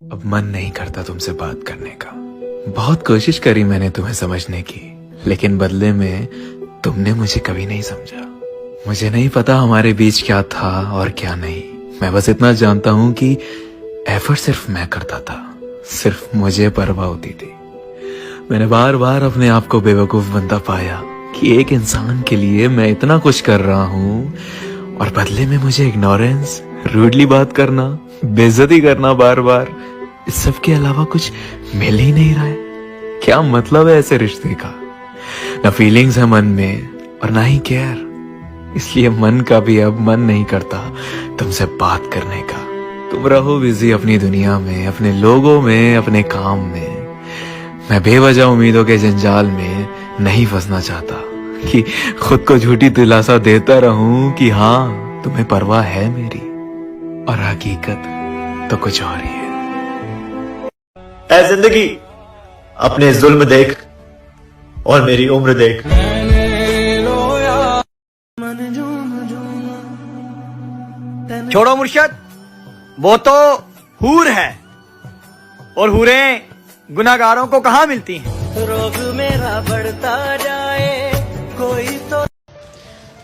अब मन नहीं करता तुमसे बात करने का। बहुत कोशिश करी मैंने तुम्हें समझने की, लेकिन बदले में तुमने मुझे कभी नहीं समझा। मुझे नहीं पता हमारे बीच क्या था और क्या नहीं। मैं बस इतना जानता हूं कि एफर्ट सिर्फ मैं करता था, सिर्फ मुझे परवाह होती थी। मैंने बार बार अपने आप को बेवकूफ बनता पाया कि एक इंसान के लिए मैं इतना कुछ कर रहा हूं और बदले में मुझे इग्नोरेंस, रूडली बात करना, बेइज्जती करना बार बार, इस सब के अलावा कुछ मिल ही नहीं रहा है। क्या मतलब है ऐसे रिश्ते का? ना फीलिंग्स है मन में और ना ही केयर। इसलिए मन का भी अब मन नहीं करता तुमसे बात करने का। तुम रहो बिजी अपनी दुनिया में, अपने लोगों में, अपने काम में। मैं बेवजह उम्मीदों के जंजाल में नहीं फंसना चाहता कि खुद को झूठी दिलासा देता रहूं कि हाँ तुम्हें परवाह है मेरी, और हकीकत तो कुछ और ही है। ऐ जिंदगी, अपने जुल्म देख और मेरी उम्र देख। छोड़ो मुर्शद, वो तो हूर है और हूरें गुनाहगारों को कहाँ मिलती हैं। रोग मेरा बढ़ता जाए कोई तो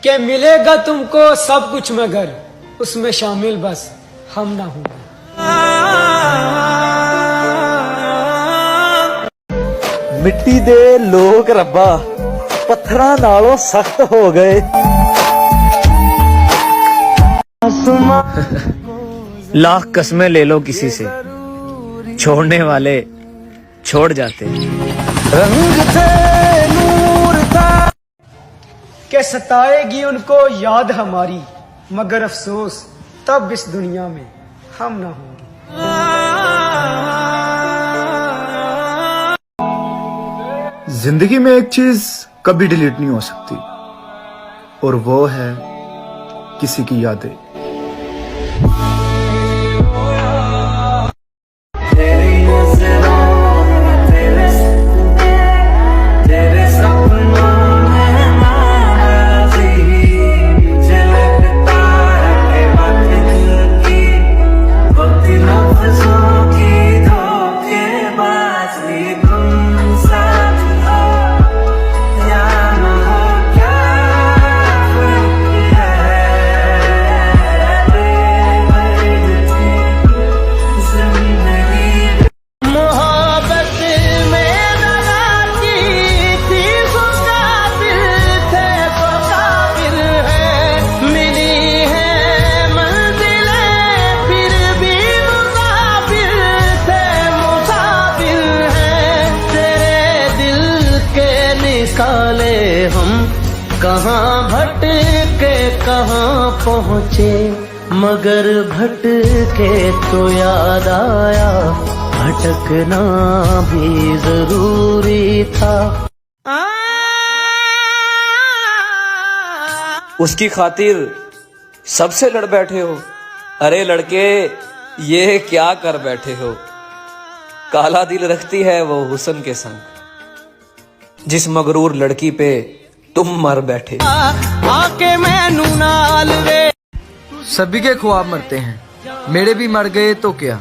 क्या मिलेगा तुमको सब कुछ, मगर उसमें शामिल बस हम ना हो। मिट्टी दे लोग रब्बा पत्थरां नालों सख्त हो गए। लाख कस्में ले लो किसी से, छोड़ने वाले छोड़ जाते। रंग थे नूर था के सताएगी उनको याद हमारी, मगर अफसोस तब इस दुनिया में हम ना होंगे। जिंदगी में एक चीज कभी डिलीट नहीं हो सकती, और वो है किसी की यादें। निकाले हम कहाँ भटके कहाँ पहुँचे, मगर भटके तो याद आया भटकना भी जरूरी था। उसकी खातिर सबसे लड़ बैठे हो। अरे लड़के, ये क्या कर बैठे हो? काला दिल रखती है वो हुस्न के संग, जिस मगरूर लड़की पे तुम मर बैठे। आके मैनू नाल वे सभी के ख्वाब मरते हैं, मेरे भी मर गए तो क्या।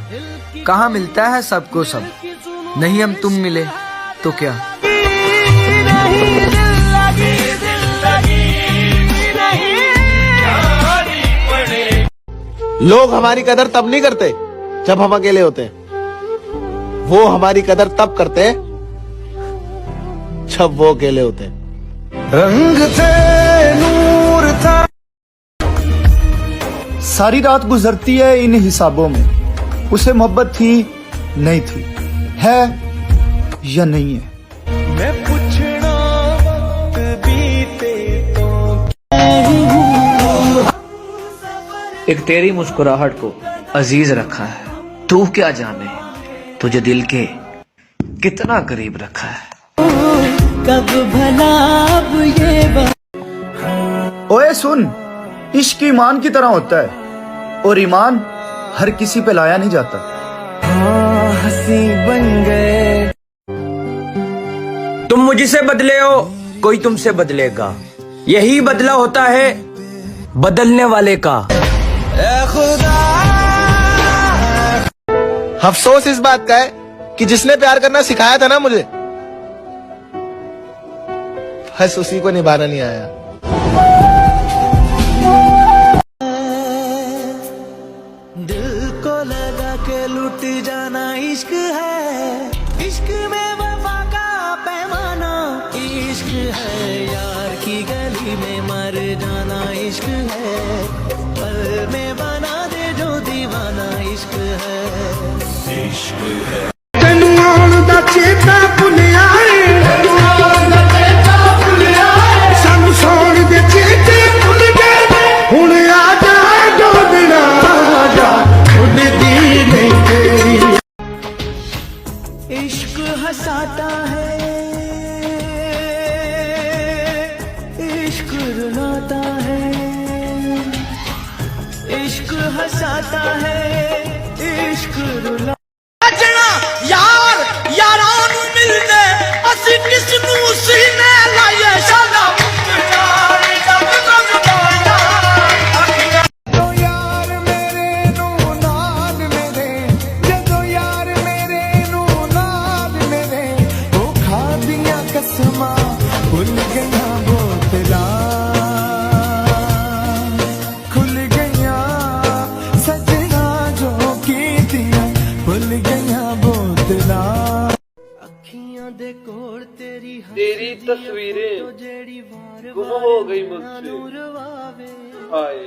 कहाँ मिलता है सबको सब, नहीं हम तुम मिले तो क्या। लोग हमारी कदर तब नहीं करते जब हम अकेले होते हैं, वो हमारी कदर तब करते हैं जब वो अकेले होते हैं। रंग थे नूर था। सारी रात गुजरती है इन हिसाबों में, उसे मोहब्बत थी नहीं थी, है या नहीं है। मैं पूछना वक्त बीते तो एक तेरी मुस्कुराहट को अजीज रखा है, तू क्या जाने तुझे दिल के कितना करीब रखा है। कब भला अब ये ओए सुन, इश्क ईमान की तरह होता है, और ईमान हर किसी पे लाया नहीं जाता। हंसी बन गए। तुम मुझसे बदले हो, कोई तुमसे बदलेगा। यही बदला होता है बदलने वाले का। अफसोस इस बात का है कि जिसने प्यार करना सिखाया था ना मुझे, बस उसी को निभाना नहीं आया। दिल को लगा के लुट जाना इश्क है, इश्क में वफा का पैमाना इश्क है, यार की गली में मर जाना इश्क है, पल में बना दे जो दीवाना इश्क है, इश्क है। चेता भुलिया सानू सौण दे चेते भुल गए, हुण आ जा डोगना जा उड़दी नहीं तेरी। इश्क हंसाता है, इश्क रुलाता है, इश्क हंसाता है, इश्क रुला यार यारां नू मिलदे असी किस नू सीने लाइए शाला यार मेरे नू नाल मेरे, जदों यार मेरे नू नाल मेरे, ओ खा दियां कसमां भुल गईयां बोतलां, खुल गईयां सजना जो कीतियां भुल गईयां बोतलां। अखियां दे कोल तेरी तस्वीरें जेड़ी वार गुम हो गई मुझसे, रवावे, हाय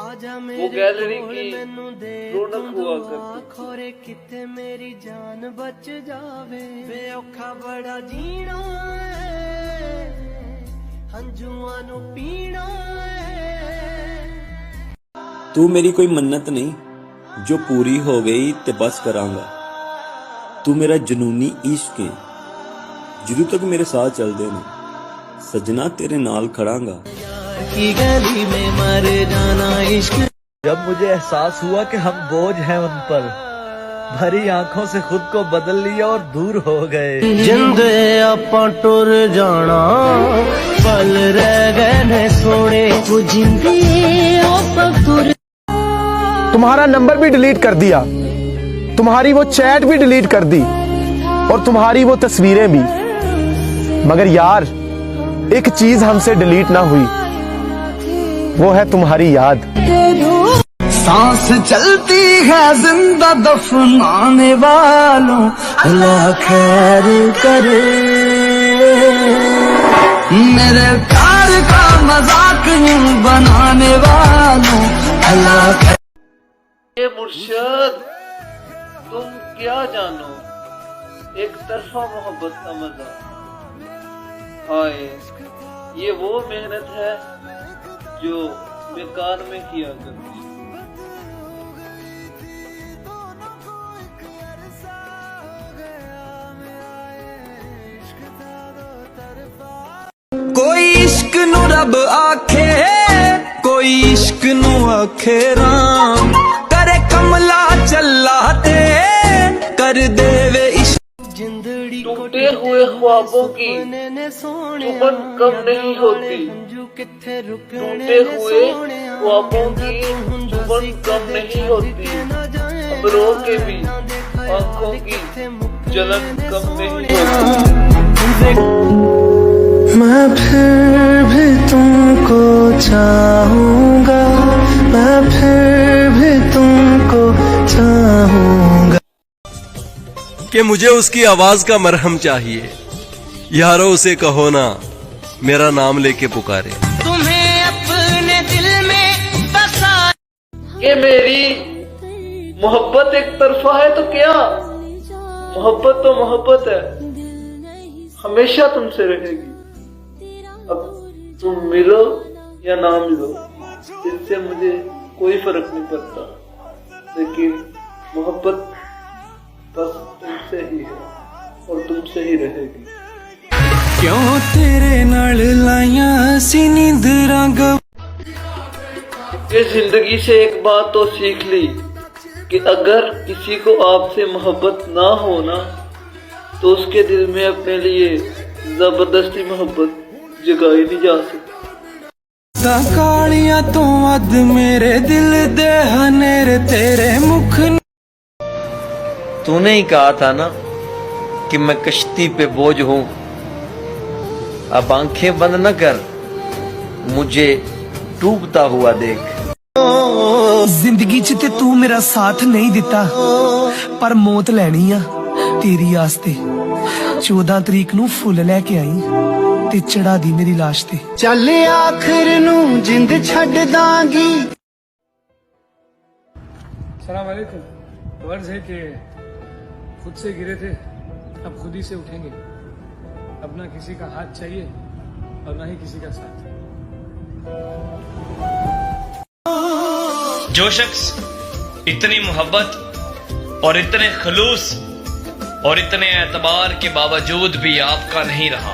आजा वो मेरे गैलरी कोल की मैनू दे रौनक हुआ करती थी। खोरे किथे मेरी जान बच जावे, वे औखा बड़ा जीना है, हंजुआं नू पीना है। तू मेरी कोई मन्नत नहीं जो पूरी हो गई ते बस करांगा, तू मेरा जनूनी इश्क है, ਜਦੋਂ तक मेरे साथ चलदे ने सजना तेरे नाल खड़ांगा। की गली में मर जाना इश्क। जब मुझे एहसास हुआ कि हम बोझ हैं उन पर, भरी आंखों से खुद को बदल लिया और दूर हो गए। जिंदे आपां टुर जाना, पल रह गए ने सोने, वो जिंदे आपां टुर। तुम्हारा नंबर भी डिलीट कर दिया, तुम्हारी वो चैट भी डिलीट कर दी और तुम्हारी वो तस्वीरें भी, मगर यार एक चीज हमसे डिलीट ना हुई, वो है तुम्हारी याद। सांस चलती है जिंदा दफनाने वालों, अल्लाह खैर करे, मेरे प्यार का मजाक बनाने वालों, अल्लाह खैर। ये मुर्शद तुम क्या जानो एक तरफा मोहब्बत का मजा, हाय ये वो मेहनत है जो बेकार में किया करती। कोई इश्क नु रब आखे, कोई इश्क नु आखे राम, करे कमला चला ते कर देवे इश्क। टूटे हुए ख्वाबों की चुभन कम नहीं होती, टूटे हुए ख्वाबों की चुभन कम नहीं होती, अब रो के भी आंखों की जलन कम नहीं होती। मैं फिर भी तुमको चाहूंगा, मैं फिर भी तुमको चाहूंगा। कि मुझे उसकी आवाज का मरहम चाहिए, यारो उसे कहो ना मेरा नाम लेके पुकारे। तुम्हें अपने दिल में बसा, ये मेरी मोहब्बत एक तरफा है तो क्या, मोहब्बत तो मोहब्बत है, हमेशा तुमसे रहेगी। अब तुम मिलो या ना मिलो इससे मुझे कोई फर्क नहीं पड़ता, लेकिन मोहब्बत बस तुमसे ही है और तुमसे ही रहेगी। क्यों तेरे नाल लाया सी नींदरां ग। ये जिंदगी से एक बात तो सीख ली कि अगर किसी को आपसे मोहब्बत ना हो ना, तो उसके दिल में अपने लिए जबरदस्ती मोहब्बत जगाई नहीं जा सकती। कालियां तो अद मेरे दिल दे हनेर तेरे मुख। तूने ही कहा था ना कि मैं कश्ती पे बोझ हूं। अब आंखें बंद न कर, मुझे डूबता हुआ देख। जिंदगी च ते तू मेरा साथ नहीं दिता, पर मौत लैनी आ तेरी आस्ते। 14 तरीक नू फुल लेके आई ते चढ़ा दी मेरी लाश ते। चल आखिर नू जिंद छड़ दांगी। सलाम वालेकुम। वर्ज है कि खुद से गिरे थे, अब खुद ही से उठेंगे। अब ना किसी का हाथ चाहिए और ना ही किसी का साथ। जो शख्स इतनी मोहब्बत और इतने खलूस और इतने एतबार के बावजूद भी आपका नहीं रहा,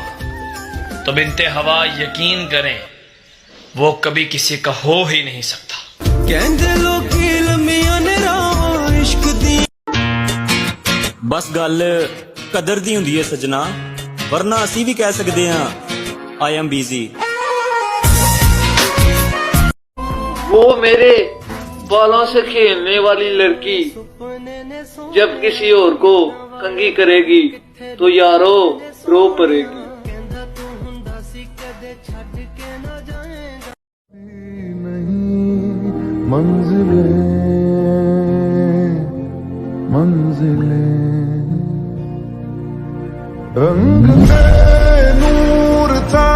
तो बिन्ते हवा यकीन करें वो कभी किसी का हो ही नहीं सकता। कहंदे लोकी लम्मियां ने रावां इश्क दी। बस गल कदर दी हुंदी है सजना, वरना असी भी कह सकते हैं आई एम बिजी। वो मेरे बालों से खेलने वाली लड़की जब किसी और को कंघी करेगी तो यारो रो पड़ेगी। मंजिलें मंजिलें रंग में नूर था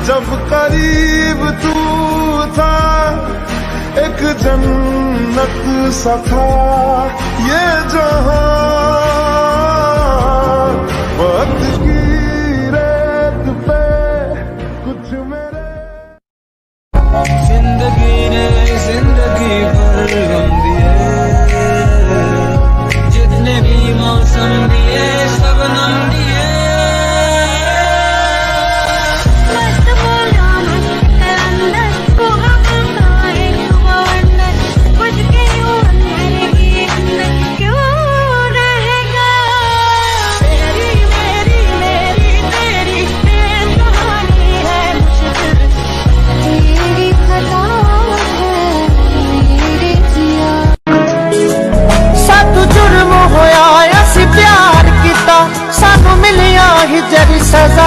जब करीब तू था, एक जन्नत सा था ये जहां। वक्त की रेत पे कुछ मेरे जिंदगी ने जिंदगी भर गम दिए, जितने भी मौसम दिए सब नम दिए। सानू मिलिया ही जरी सजा।